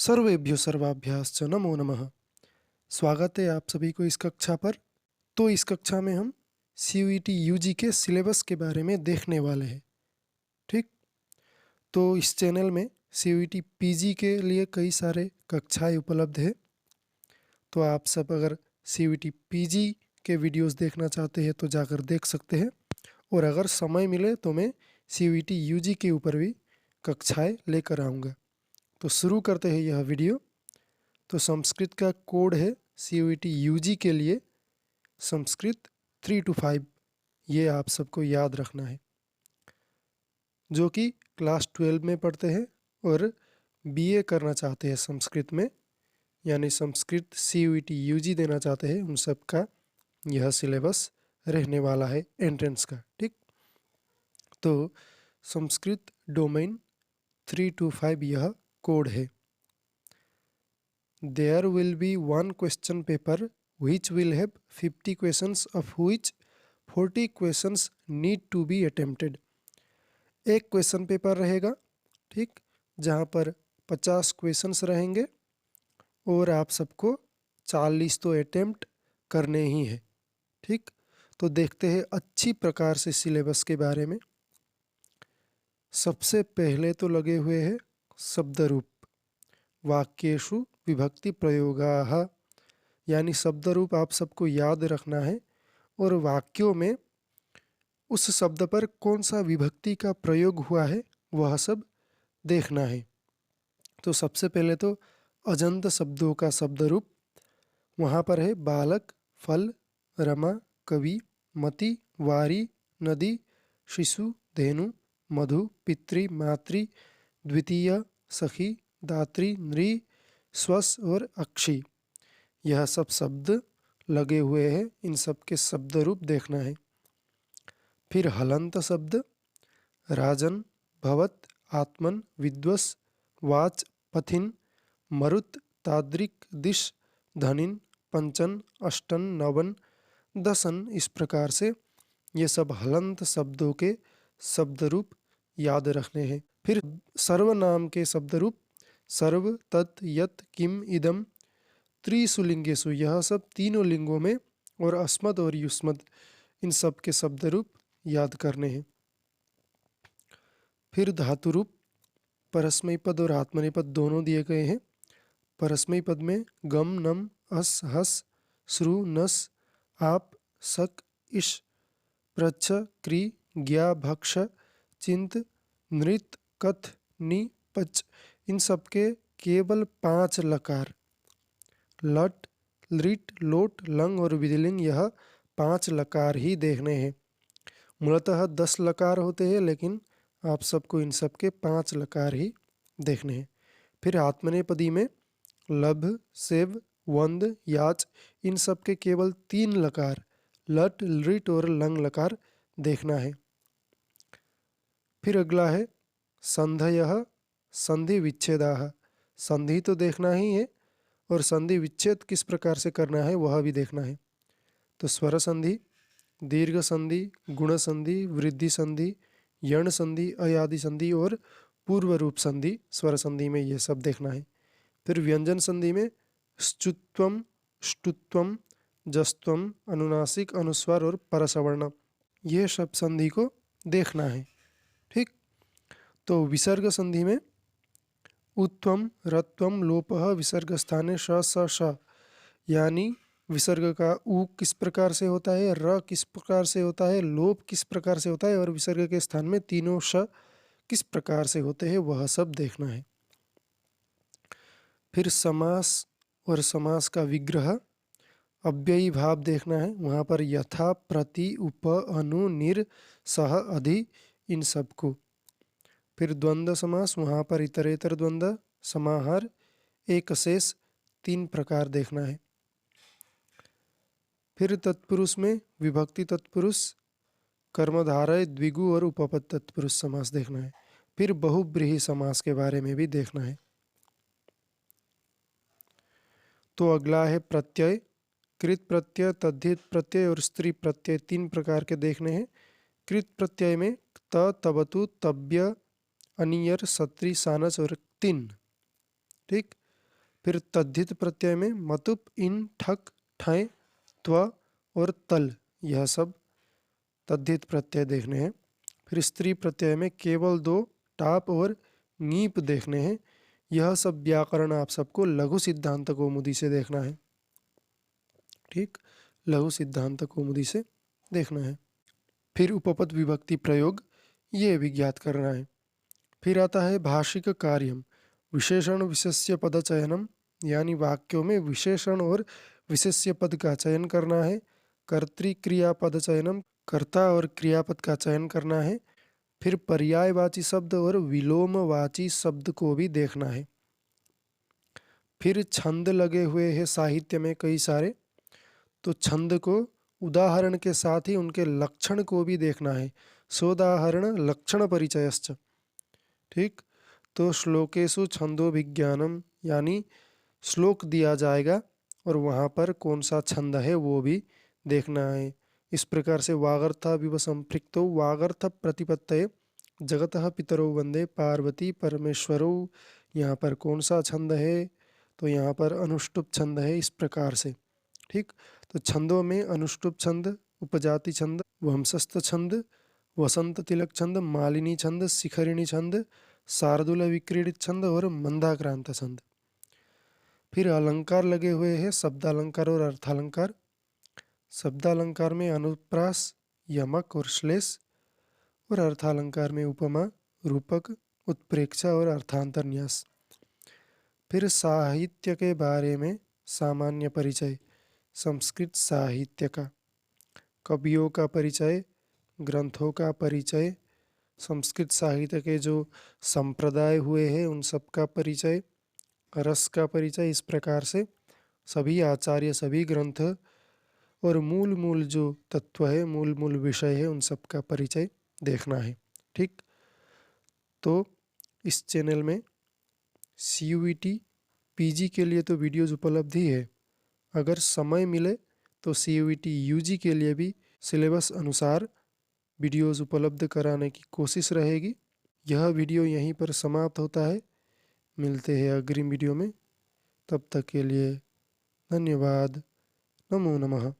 सर्वेभ्यो सर्वाभ्याश्च नमो नमः। स्वागत है आप सभी को इस कक्षा पर। तो इस कक्षा में हम CUET UG के सिलेबस के बारे में देखने वाले हैं। ठीक, तो इस चैनल में CUET PG के लिए कई सारे कक्षाएं उपलब्ध है। तो आप सब अगर CUET PG के वीडियोस देखना चाहते हैं तो जाकर देख सकते हैं, और अगर समय मिले तो मैं CUET UG के ऊपर भी कक्षाएं लेकर आऊँगा। तो शुरू करते हैं यह वीडियो। तो संस्कृत का कोड है CUET UG के लिए संस्कृत 3 to 5, ये आप सबको याद रखना है। जो कि क्लास 12 में पढ़ते हैं और BA करना चाहते हैं संस्कृत में, यानी संस्कृत CUET UG देना चाहते हैं, उन सब का यह सिलेबस रहने वाला है एंट्रेंस का। ठीक, तो संस्कृत डोमेन 3 to 5 यह कोड है। There will be one question paper which will have 50 questions, of which 40 questions need to be attempted। एक क्वेश्चन पेपर रहेगा, ठीक, जहाँ पर 50 क्वेश्चंस रहेंगे और आप सबको 40 तो अटेम्प्ट करने ही है। ठीक, तो देखते हैं अच्छी प्रकार से सिलेबस के बारे में। सबसे पहले तो लगे हुए हैं शब्द रूप, वाक्येषु विभक्ति प्रयोगाः, यानी शब्द रूप आप सबको याद रखना है और वाक्यों में उस शब्द पर कौन सा विभक्ति का प्रयोग हुआ है वह सब देखना है। तो सबसे पहले तो अजंत शब्दों का शब्द रूप, वहाँ पर है बालक, फल, रमा, कवि, मति, वारी, नदी, शिशु, धेनु, मधु, पितृ, मातृ, द्वितीय, सखी, दात्री, नृ, स्वस और अक्षी, यह सब शब्द लगे हुए हैं। इन सब के शब्द रूप देखना है। फिर हलंत शब्द, राजन, भवत, आत्मन, विद्वस, वाच, पथिन, मरुत, ताद्रिक, दिश, धनिन, पंचन, अष्टन, नवन, दसन, इस प्रकार से ये सब हलंत शब्दों के शब्द रूप याद रखने हैं। फिर सर्वनाम के शब्द रूप, सर्व, तत्, यत्, किम, इदम, त्रिसुलिंगेषु, यह सब तीनों लिंगों में, और अस्मद और युष्मद, इन सब के शब्द रूप याद करने हैं। फिर धातु रूप, परस्मय पद और आत्मनेय पद दोनों दिए गए हैं। परस्मय पद में गम, नम, अस, हस, श्रु, नस, आप, सक, इश, प्रच्छ, क्रि, ज्ञा, भक्ष, चिंत, नृत, कथ, नि, पच, इन सब के केवल 5 लकार, लट, लिट, लोट, लंग और विधिलिंग, यह 5 लकार ही देखने हैं। मूलतः 10 लकार होते हैं, लेकिन आप सबको इन सब के 5 लकार ही देखने हैं। फिर आत्मनेपदी में लभ, सेव, वंद, याच, इन सब के केवल 3 लकार, लट, लिट और लंग लकार देखना है। फिर अगला है संधयः, संधि विच्छेदाः, संधि तो देखना ही है और संधि विच्छेद किस प्रकार से करना है वह भी देखना है। तो स्वर संधि, दीर्घ संधि, गुण संधि, वृद्धि संधि, यण संधि, अयादि संधि और पूर्व रूप संधि, स्वर संधि में ये सब देखना है। फिर व्यंजन संधि में श्चुत्वम, ष्टुत्वम, जस्त्वम, अनुनासिक, अनुस्वार और परसवर्ण, ये सब संधि को देखना है। ठीक, तो विसर्ग संधि में उत्वम, रत्वम, लोपः, विसर्ग स्थाने श, स, श, यानी विसर्ग का उ किस प्रकार से होता है, र किस प्रकार से होता है, लोप किस प्रकार से होता है, और विसर्ग के स्थान में तीनों श किस प्रकार से होते हैं वह सब देखना है। फिर समास और समास का विग्रह, अव्ययी भाव देखना है, वहाँ पर यथा, प्रति, उप, अनु, निर, सह, अधि, इन सब को। फिर द्वंद्व समास, वहाँ पर इतरेतर द्वंद्व, समाहार, एक शेष, 3 प्रकार देखना है। फिर तत्पुरुष में विभक्ति तत्पुरुष, कर्मधारय, द्विगु और उपपद तत्पुरुष समास देखना है। फिर बहुब्रीहि समास के बारे में भी देखना है। तो अगला है प्रत्यय, कृत प्रत्यय, तद्धित प्रत्यय और स्त्री प्रत्यय, 3 प्रकार के देखने हैं। कृत प्रत्यय में त, तबतु, तब्य, अनियर, सत्री, सानस और तिन। ठीक, फिर तद्धित प्रत्यय में मतुप, इन, ठक, ठय, त्व और तल, यह सब तद्धित प्रत्यय देखने हैं। फिर स्त्री प्रत्यय में केवल 2 टाप और नीप देखने हैं। यह सब व्याकरण आप सबको लघु सिद्धांत कौमुदी से देखना है। ठीक, लघु सिद्धांत कौमुदी से देखना है। फिर उपपद विभक्ति प्रयोग, ये भी ज्ञात करना है। फिर आता है भाषिक कार्यम, विशेषण विशेष्य पद चयनम, यानी वाक्यों में विशेषण और विशेष्य पद का चयन करना है। कर्तृक्रियापद चयनम, कर्ता और क्रियापद का चयन करना है। फिर पर्यायवाची शब्द और विलोमवाची शब्द को भी देखना है। फिर छंद लगे हुए हैं साहित्य में कई सारे, तो छंद को उदाहरण के साथ ही उनके लक्षण को भी देखना है। सोदाहरण लक्षण परिचयश्च। ठीक, तो श्लोकेशु छंदोभिज्ञानम, यानी श्लोक दिया जाएगा और वहाँ पर कौन सा छंद है वो भी देखना है। इस प्रकार से वागर्था संपृक्तो वागर्थ प्रतिपत्तये जगतः पितरो वंदे पार्वती परमेश्वरो, यहाँ पर कौन सा छंद है, तो यहाँ पर अनुष्टुप छंद है। इस प्रकार से ठीक, तो छंदों में अनुष्टुप छंद, उपजाति छंद, वंशस्थ छंद, वसंत तिलक छंद, मालिनी छंद, शिखरिणी छंद, शार्दुल विक्रीडित छंद और मंदाक्रांत छंद। फिर अलंकार लगे हुए हैं, शब्दालंकार और अर्थालंकार। शब्दालंकार में अनुप्रास, यमक और श्लेष, और अर्थालंकार में उपमा, रूपक, उत्प्रेक्षा और अर्थांतरन्यास। फिर साहित्य के बारे में सामान्य परिचय, संस्कृत साहित्य का, कवियों का परिचय, ग्रंथों का परिचय, संस्कृत साहित्य के जो संप्रदाय हुए हैं उन सब का परिचय, रस का परिचय। इस प्रकार से सभी आचार्य, सभी ग्रंथ और मूल मूल जो तत्व है, मूल मूल विषय है, उन सब का परिचय देखना है। ठीक, तो इस चैनल में CUET PG के लिए तो वीडियोज़ उपलब्ध ही है। अगर समय मिले तो CUET UG के लिए भी सिलेबस अनुसार वीडियोज़ उपलब्ध कराने की कोशिश रहेगी। यह वीडियो यहीं पर समाप्त होता है। मिलते हैं अग्रिम वीडियो में, तब तक के लिए धन्यवाद। नमो नमः।